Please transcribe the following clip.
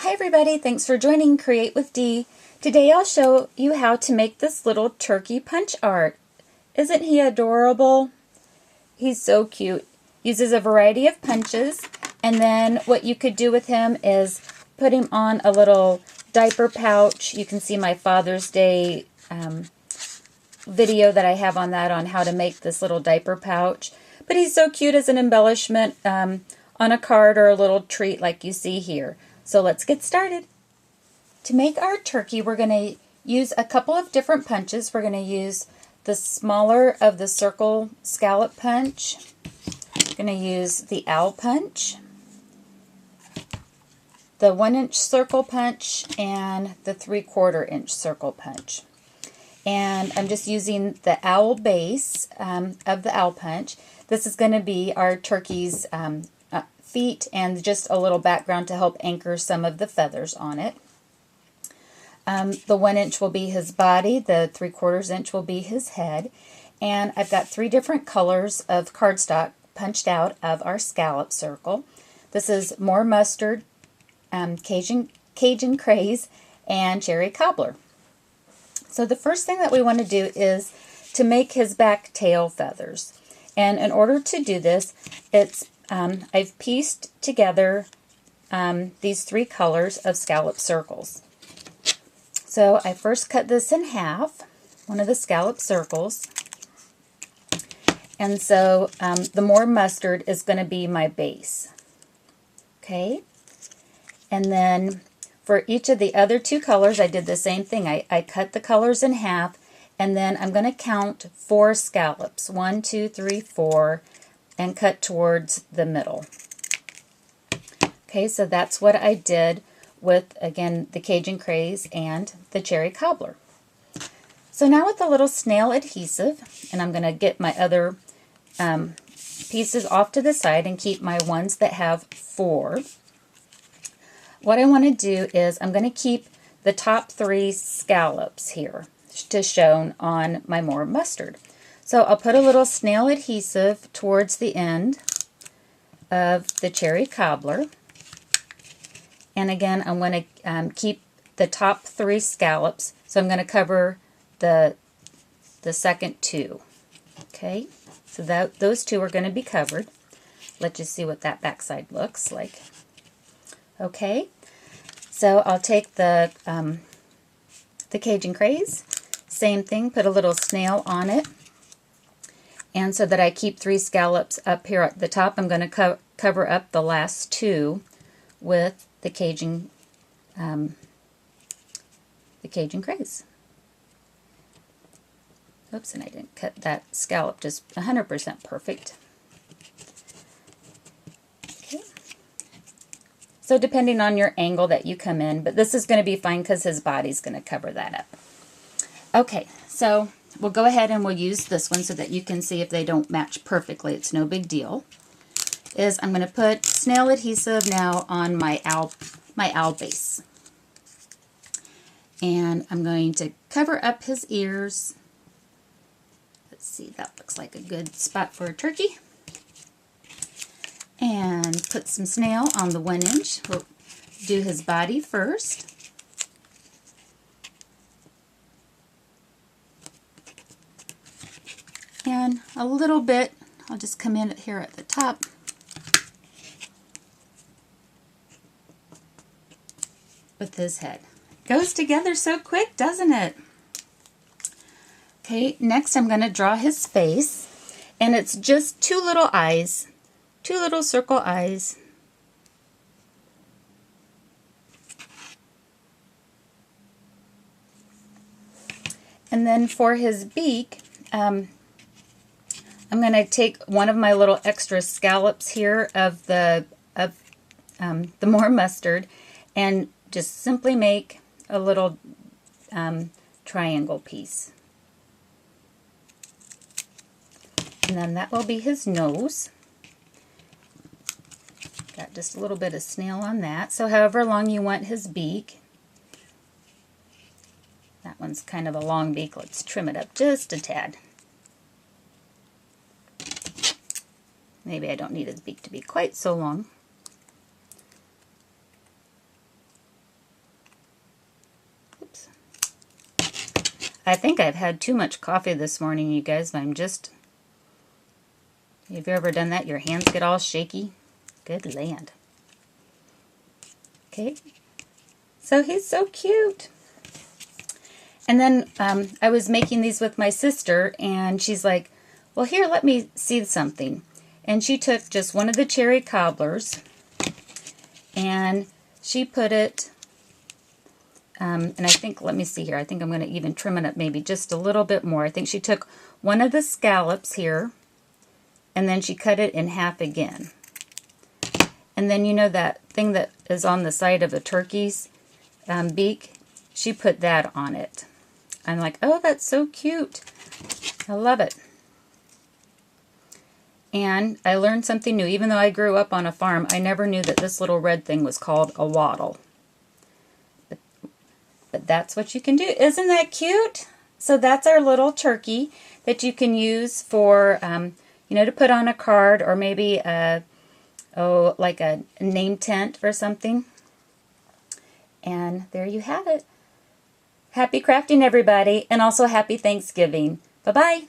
Hi everybody, thanks for joining Create with Dee. Today I'll show you how to make this little turkey punch art. Isn't he adorable? He's so cute. Uses a variety of punches, and then what you could do with him is put him on a little diaper pouch. You can see my Father's Day video that I have on that on how to make this little diaper pouch. But he's so cute as an embellishment on a card or a little treat like you see here. So let's get started. To make our turkey, we're going to use a couple of different punches. We're going to use the smaller of the circle scallop punch. We're going to use the owl punch, the 1-inch circle punch, and the 3/4 inch circle punch. And I'm just using the owl base of the owl punch. This is going to be our turkey's feet and just a little background to help anchor some of the feathers on it. The 1 inch will be his body, the 3/4 inch will be his head, and I've got 3 different colors of cardstock punched out of our scallop circle. This is More Mustard, Cajun Craze, and Cherry Cobbler. So the first thing that we want to do is to make his back tail feathers. And in order to do this, I've pieced together these 3 colors of scallop circles. So I first cut this in half, one of the scallop circles. And so the More Mustard is going to be my base. Okay? And then for each of the other 2 colors, I did the same thing. I cut the colors in half, and then I'm going to count 4 scallops. 1, 2, 3, 4, and cut towards the middle. Okay, so that's what I did with, again, the Cajun Craze and the Cherry Cobbler. So now with a little snail adhesive, and I'm going to get my other pieces off to the side and keep my ones that have 4. What I want to do is I'm going to keep the top 3 scallops here to shown on my More Mustard. So I'll put a little snail adhesive towards the end of the Cherry Cobbler. And again, I'm going to keep the top 3 scallops. So I'm going to cover the second 2. Okay, so those 2 are going to be covered. Let's just see what that backside looks like. Okay, so I'll take the Cajun Craze, same thing, put a little snail on it. And so that I keep 3 scallops up here at the top, I'm going to cover up the last 2 with the Cajun Craze. Oops, and I didn't cut that scallop just 100% perfect. Okay. So depending on your angle that you come in, but this is going to be fine because his body's going to cover that up. Okay, so we'll go ahead and we'll use this one so that you can see if they don't match perfectly. It's no big deal. I'm going to put snail adhesive now on my owl base. And I'm going to cover up his ears. Let's see, that looks like a good spot for a turkey. And put some snail on the 1 inch. We'll do his body first. And a little bit, I'll just come in here at the top. With his head. Goes together so quick, doesn't it? Okay, next I'm going to draw his face. And it's just 2 little eyes. 2 little circle eyes. And then for his beak, I'm going to take one of my little extra scallops here of the More Mustard and just simply make a little triangle piece. And then that will be his nose. Got just a little bit of snail on that. So however long you want his beak. That one's kind of a long beak. Let's trim it up just a tad. Maybe I don't need his beak to be quite so long. I think I've had too much coffee this morning, you guys. Have you ever done that? Your hands get all shaky? Good land. Okay. So he's so cute. And then I was making these with my sister, and she's like, well, here, let me see something. And she took just one of the cherry cobblers, and she put it, and I think, let me see here, I think I'm going to even trim it up maybe just a little bit more. I think she took one of the scallops here, and then she cut it in half again. And then you know that thing that is on the side of a turkey's beak? She put that on it. I'm like, oh, that's so cute. I love it. And I learned something new. Even though I grew up on a farm, I never knew that this little red thing was called a wattle. But that's what you can do. Isn't that cute? So that's our little turkey that you can use for, you know, to put on a card, or maybe like a name tent or something. And there you have it. Happy crafting, everybody, and also happy Thanksgiving. Bye-bye.